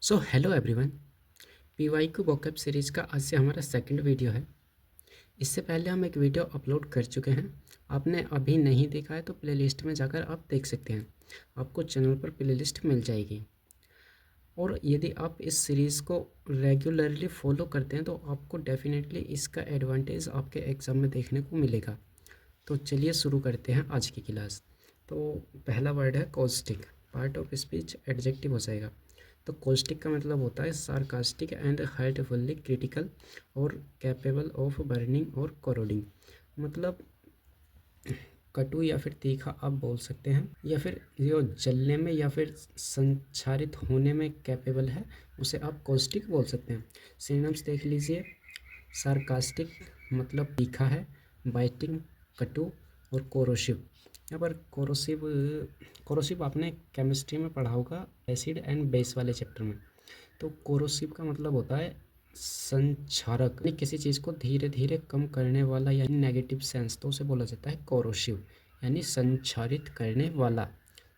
So hello everyone. PYQ vocab series का आज से हमारा सेकंड वीडियो है। इससे पहले हम एक वीडियो अपलोड कर चुके हैं। आपने अभी नहीं देखा है तो प्लेलिस्ट में जाकर आप देख सकते हैं। आपको चैनल पर प्लेलिस्ट मिल जाएगी। और यदि आप इस सीरीज़ को रेगुलरली फॉलो करते हैं तो आपको डेफिनेटली इसका एडवांटेज आपके एग्ज़ाम में देखने को मिलेगा। तो चलिए शुरू करते हैं आज की क्लास। तो पहला वर्ड है caustic. Part of speech adjective हो जाएगा। तो कॉस्टिक का मतलब होता है सार्कास्टिक एंड हार्टफुली क्रिटिकल और कैपेबल ऑफ बर्निंग और कोरोडिंग। मतलब कटु या फिर तीखा आप बोल सकते हैं, या फिर जो जलने में या फिर संचारित होने में कैपेबल है उसे आप कॉस्टिक बोल सकते हैं। सिनोनिम्स देख लीजिए। सार्कास्टिक मतलब तीखा है, बाइटिंग कटु, और कोरोसिव। यहाँ पर कोरोसिव कोरोसिव आपने केमिस्ट्री में पढ़ा होगा एसिड एंड बेस वाले चैप्टर में। तो कोरोसिव का मतलब होता है संक्षारक, यानी किसी चीज़ को धीरे धीरे कम करने वाला, यानी नेगेटिव सेंस, तो उसे बोला जाता है कोरोसिव, यानी संक्षारित करने वाला।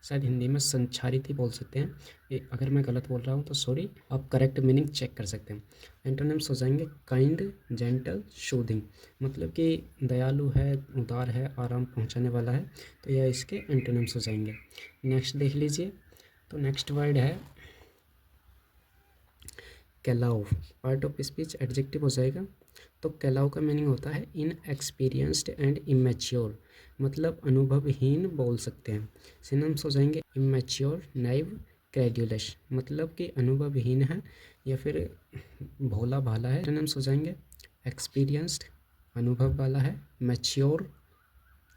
शायद हिंदी में संक्षारित ही बोल सकते हैं। अगर मैं गलत बोल रहा हूँ तो सॉरी, आप करेक्ट मीनिंग चेक कर सकते हैं। एंटोनिम्स हो जाएंगे काइंड, जेंटल, शूदिंग। मतलब कि दयालु है, उदार है, आराम पहुँचाने वाला है। तो यह इसके एंटोनिम्स हो जाएंगे। नेक्स्ट देख लीजिए। तो नेक्स्ट वर्ड है कैलाउ। पार्ट ऑफ स्पीच एडजेक्टिव हो जाएगा। तो कैलाउ का मीनिंग होता है इनएक्सपीरियंस्ड एंड इमेच्योर, मतलब अनुभवहीन बोल सकते हैं। सिनोनिम्स हो जाएंगे इमेच्योर, नाइव, क्रेड्यूलस, मतलब कि अनुभवहीन है या फिर भोला भाला है। सिनोनिम्स हो जाएंगे एक्सपीरियंस्ड, अनुभव वाला है, मैच्योर,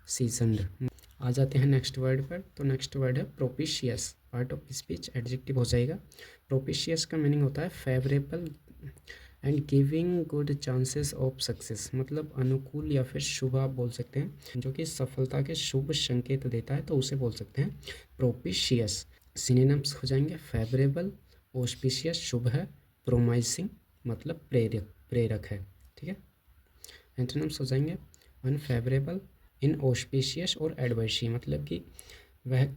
सीजनड। आ जाते हैं नेक्स्ट वर्ड पर। तो नेक्स्ट वर्ड है propitious. Part of speech adjective हो जाएगा। प्रोपिशियस का मीनिंग होता है favourable and giving good chances of success, मतलब अनुकूल या फिर शुभ आप बोल सकते हैं, जो कि सफलता के शुभ संकेत देता है, तो उसे बोल सकते हैं प्रोपिशियस। सिनोनिम्स हो जाएंगे फेवरेबल, ऑस्पिशियस शुभ है, प्रोमाइसिंग मतलब प्रेरक है। ठीक है। एंटोनिम्स हो जाएंगे अनफेवरेबल, इनऑस्पिशियस और एडवर्सी, मतलब कि वह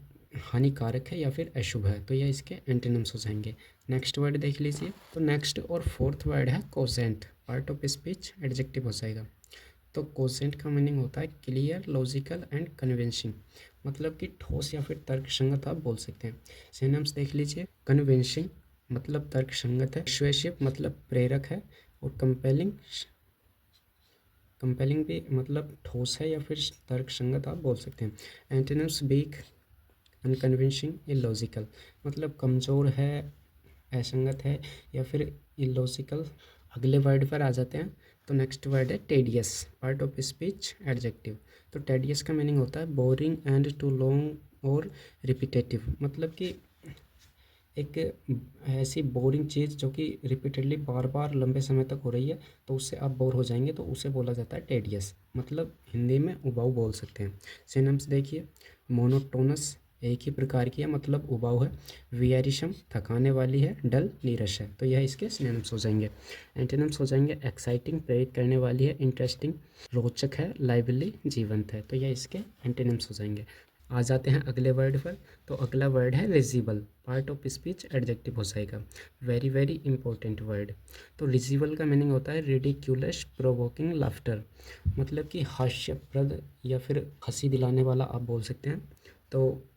हानिकारक है या फिर अशुभ है। तो यह इसके एंटोनिम्स हो जाएंगे। नेक्स्ट वर्ड देख लीजिए। तो नेक्स्ट और फोर्थ वर्ड है quotient. Part of speech adjective हो जाएगा। तो कोसेंट का मीनिंग होता है क्लियर, लॉजिकल एंड कन्विंसिंग, मतलब कि ठोस या फिर तर्कसंगत आप बोल सकते हैं। सिनोनिम्स देख लीजिए। कन्विंसिंग मतलब तर्कसंगत है, पर्सुएसिव मतलब प्रेरक है, और कंपेलिंग भी मतलब ठोस है या फिर तर्कसंगत आप बोल सकते हैं। एंटोनिम्स वीक, अनकन्विंसिंग, इलॉजिकल, मतलब कमज़ोर है, असंगत है, या फिर इलॉजिकल। अगले वर्ड पर आ जाते हैं। तो नेक्स्ट वर्ड है tedious. Part of speech adjective. तो टेडियस का मीनिंग होता है बोरिंग एंड टू लॉन्ग और रिपीटेटिव, मतलब कि एक ऐसी बोरिंग चीज़ जो कि रिपीटेडली बार बार लंबे समय तक हो रही है, तो उससे आप बोर हो जाएंगे, तो उसे बोला जाता है टेडियस, मतलब हिंदी में उबाऊ बोल सकते हैं। सिनोनिम्स देखिए। मोनोटोनस एक ही प्रकार की है, मतलब उबाऊ है। वियरिशम थकाने वाली है, डल नीरस है। तो यह इसके सिनोनिम्स हो जाएंगे। एंटोनिम्स हो जाएंगे एक्साइटिंग प्रेरित करने वाली है, इंटरेस्टिंग रोचक है, लाइवली जीवंत है। तो यह इसके एंटोनिम्स हो जाएंगे। आ जाते हैं अगले वर्ड पर। तो अगला वर्ड है रिजिबल। पार्ट ऑफ स्पीच एडजेक्टिव हो जाएगा। Very very important word. तो रिजिबल का मीनिंग होता है रिडिक्यूलस प्रोवोकिंग लाफ्टर, मतलब कि हास्यप्रद या फिर हंसी दिलाने वाला आप बोल सकते हैं। तो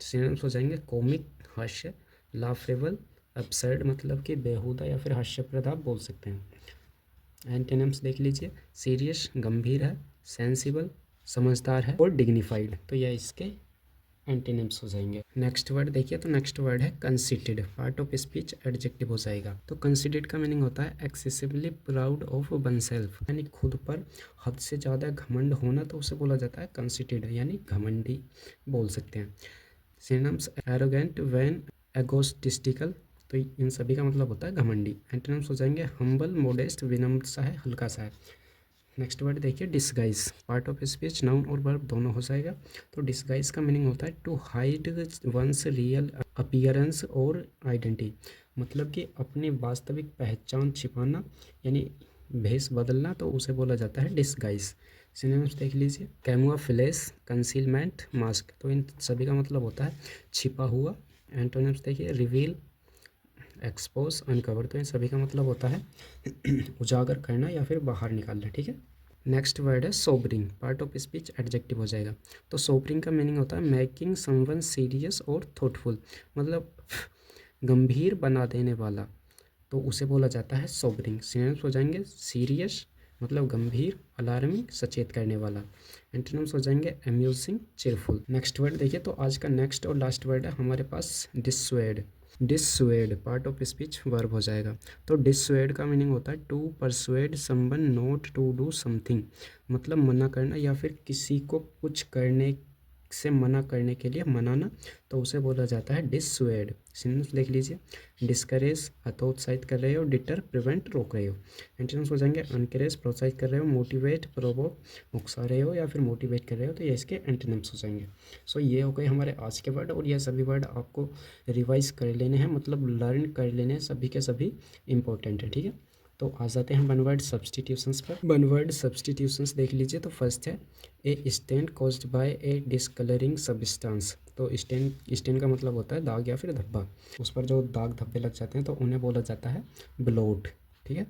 सिनोनिम्स हो जाएंगे कॉमिक हास्य, लाफेबल, एब्सर्ड मतलब कि बेहुदा या फिर हास्यप्रद आप बोल सकते हैं। एंटोनिम्स देख लीजिए। सीरियस गंभीर है, सेंसिबल समझदार है, और डिग्निफाइड। तो यह इसके एंटीनिम्स हो जाएंगे। नेक्स्ट वर्ड देखिए। तो नेक्स्ट वर्ड है conceited. Part of speech adjective हो जाएगा। तो कंसीटेड का मीनिंग होता है एक्सेसिवली प्राउड ऑफ वनसेल्फ, यानी खुद पर हद से ज़्यादा घमंड होना, तो उसे बोला जाता है कंसीटेड, यानी घमंडी बोल सकते हैं। Synonyms arrogant, vain, egotistical. तो इन सभी का मतलब होता है घमंडी। एंटोनिम्स हो जाएंगे हम्बल, मोडेस्ट, विनम्र सा है, हल्का सा है। नेक्स्ट वर्ड देखिए disguise. Part of speech noun और वर्ब दोनों हो जाएगा। तो डिस्गाइज का मीनिंग होता है to hide one's real appearance और आइडेंटिटी, मतलब कि अपनी वास्तविक पहचान छिपाना, यानी भेष बदलना, तो उसे बोला जाता है डिस्गाइज। सिनोनिम्स देख लीजिए। कैमुआफिलेस, कंसीलमेंट, मास्क। तो इन सभी का मतलब होता है छिपा हुआ। एंटोनिम्स देखिए रिवील, एक्सपोज, अनकवर, तो इन सभी का मतलब होता है उजागर करना या फिर बाहर निकालना, ठीक है। नेक्स्ट वर्ड है sobering, part of speech adjective हो जाएगा। तो सोबरिंग का मीनिंग होता है मेकिंग समवन सीरियस और थॉटफुल, मतलब गंभीर बना देने वाला, तो उसे बोला जाता है सोबरिंग। सिनोनिम्स हो जाएंगे सीरियस मतलब गंभीर, अलार्मिंग सचेत करने वाला। एंटोनिम्स हो जाएंगे अम्यूजिंग, चेयरफुल। नेक्स्ट वर्ड देखिए, तो आज का नेक्स्ट और लास्ट वर्ड है हमारे पास dissuade. Dissuade part of speech verb हो जाएगा। तो डिसस्वेड का मीनिंग होता है to persuade someone not to do something, मतलब मना करना या फिर किसी को कुछ करने से मना करने के लिए मनाना, तो उसे बोला जाता है डिसस्वेड। सिनोनिम्स लिख लीजिए, डिस्करेज हतोत्साहित कर रहे हो, डिटर प्रिवेंट रोक रहे हो। एंटोनिम्स हो जाएंगे अनकरेज प्रोत्साहित कर रहे हो, मोटिवेट प्रोवोक उकसा रहे हो या फिर मोटिवेट कर रहे हो, तो ये इसके एंटोनिम्स हो जाएंगे। सो ये हो गए हमारे आज के वर्ड, और ये सभी वर्ड आपको रिवाइज कर लेने हैं, मतलब लर्न कर लेने हैं, सभी के सभी इंपॉर्टेंट है, ठीक है। तो आ जाते हैं वन वर्ड सब्सटीट्यूशंस पर। वन वर्ड सब्सटीट्यूशंस देख लीजिए, तो फर्स्ट है a stain caused by a discolouring substance. तो स्टेन का मतलब होता है दाग या फिर धब्बा, उस पर जो दाग धब्बे लग जाते हैं तो उन्हें बोला जाता है ब्लोट, ठीक है।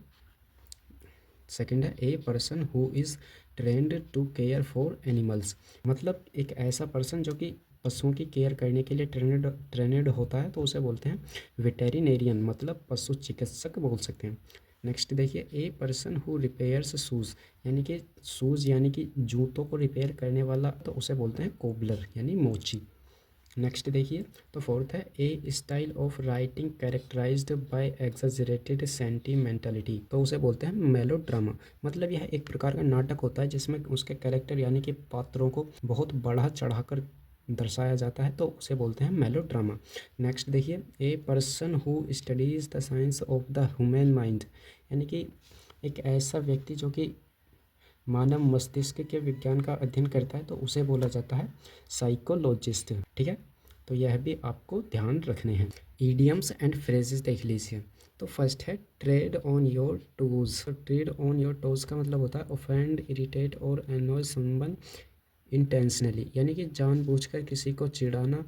सेकंड है a person who is trained to care for animals, मतलब एक ऐसा पर्सन जो कि पशुओं की केयर करने के लिए ट्रेंड होता है, तो उसे बोलते हैं वेटेरिनेरियन, मतलब पशु चिकित्सक बोल सकते हैं। नेक्स्ट देखिए, ए पर्सन हु रिपेयर्स शूज़, यानी कि शूज़ यानी कि जूतों को रिपेयर करने वाला, तो उसे बोलते हैं कोबलर यानी मोची। नेक्स्ट देखिए, तो फोर्थ है a style of writing characterised by exaggerated sentimentality, तो उसे बोलते हैं मेलोड्रामा, मतलब यह एक प्रकार का नाटक होता है जिसमें उसके कैरेक्टर यानी कि पात्रों को बहुत बढ़ा चढ़ाकर दर्शाया जाता है, तो उसे बोलते हैं मेलोड्रामा। नेक्स्ट देखिए, ए person who studies the science of the human mind, यानी कि एक ऐसा व्यक्ति जो कि मानव मस्तिष्क के विज्ञान का अध्ययन करता है, तो उसे बोला जाता है साइकोलॉजिस्ट, ठीक है। तो यह भी आपको ध्यान रखने हैं। ईडियम्स एंड फ्रेजेस देख लीजिए, तो फर्स्ट है ट्रेड ऑन योर टोज। तो ट्रेड ऑन योर टोज का मतलब होता है ऑफेंड, इरिटेट और एनॉय समवन इंटेंशनली, यानी कि जानबूझकर किसी को चिढ़ाना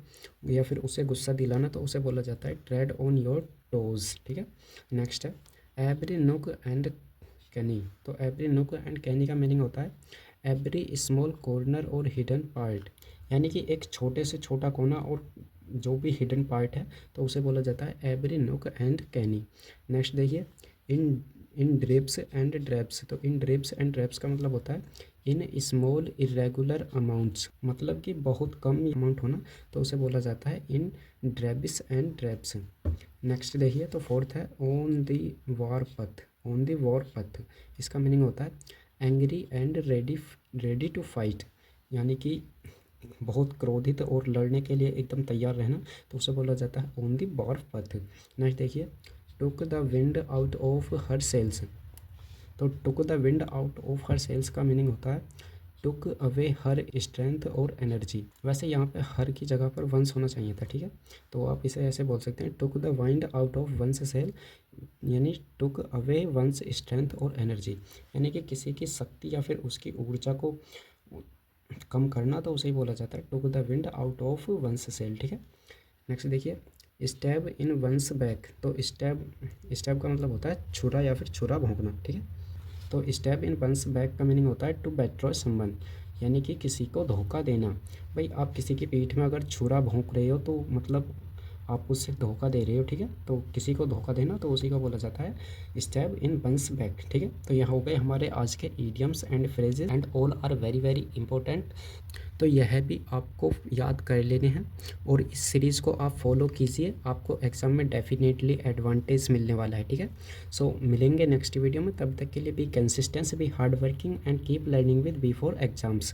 या फिर उसे गुस्सा दिलाना, तो उसे बोला जाता है ट्रेड ऑन योर टोज, ठीक है। नेक्स्ट है एवरी नुक एंड कैनी, तो एवरी नुक एंड कैनी का मीनिंग होता है एवरी स्मॉल कॉर्नर और हिडन पार्ट, यानी कि एक छोटे से छोटा कोना और जो भी हिडन पार्ट है, तो उसे बोला जाता है एवरी नुक एंड कैनी। नेक्स्ट देखिए, इन ड्रिप्स एंड ड्रैप्स, तो इन ड्रिप्स एंड ड्रैप्स का मतलब होता है इन स्मॉल इरेगुलर अमाउंट्स, मतलब कि बहुत कम अमाउंट होना, तो उसे बोला जाता है इन ड्रैबिस एंड ड्रैप्स। नेक्स्ट देखिए, तो फोर्थ है on the war path. On the war path, इसका मीनिंग होता है angry and ready to fight, यानी कि बहुत क्रोधित और लड़ने के लिए एकदम तैयार रहना, तो उसे बोला जाता है on the war path. Next देखिए, took the wind out of her sails, तो took the wind out of her sails का मीनिंग होता है टुक अवे हर स्ट्रेंथ और एनर्जी। वैसे यहाँ पे हर की जगह पर वंस होना चाहिए था, ठीक है, तो आप इसे ऐसे बोल सकते हैं took the wind out of one's sail, यानी टुक अवे वंस स्ट्रेंथ और एनर्जी, यानी कि किसी की शक्ति या फिर उसकी ऊर्जा को कम करना, तो उसे ही बोला जाता है took the wind out of one's sail, ठीक है। नेक्स्ट देखिए, स्टैब इन वंस बैक, तो स्टैब का मतलब होता है छुरा या फिर छुरा भोंकना, ठीक है। तो स्टैब इन वंस बैक का मीनिंग होता है टू बेट्रॉय समवन, यानी कि किसी को धोखा देना। भाई आप किसी की पीठ में अगर छुरा भोंक रहे हो, तो मतलब आप उससे धोखा दे रहे हो, ठीक है, तो किसी को धोखा देना, तो उसी को बोला जाता है स्टैब इन वंस बैक, ठीक है। तो यहाँ हो गए हमारे आज के idioms and phrases and all are very very important, तो यह भी आपको याद कर लेने हैं, और इस सीरीज़ को आप फॉलो कीजिए, आपको एग्ज़ाम में डेफिनेटली एडवांटेज मिलने वाला है, ठीक है। सो मिलेंगे नेक्स्ट वीडियो में, तब तक के लिए be consistence, be hard working and keep learning with be for exams.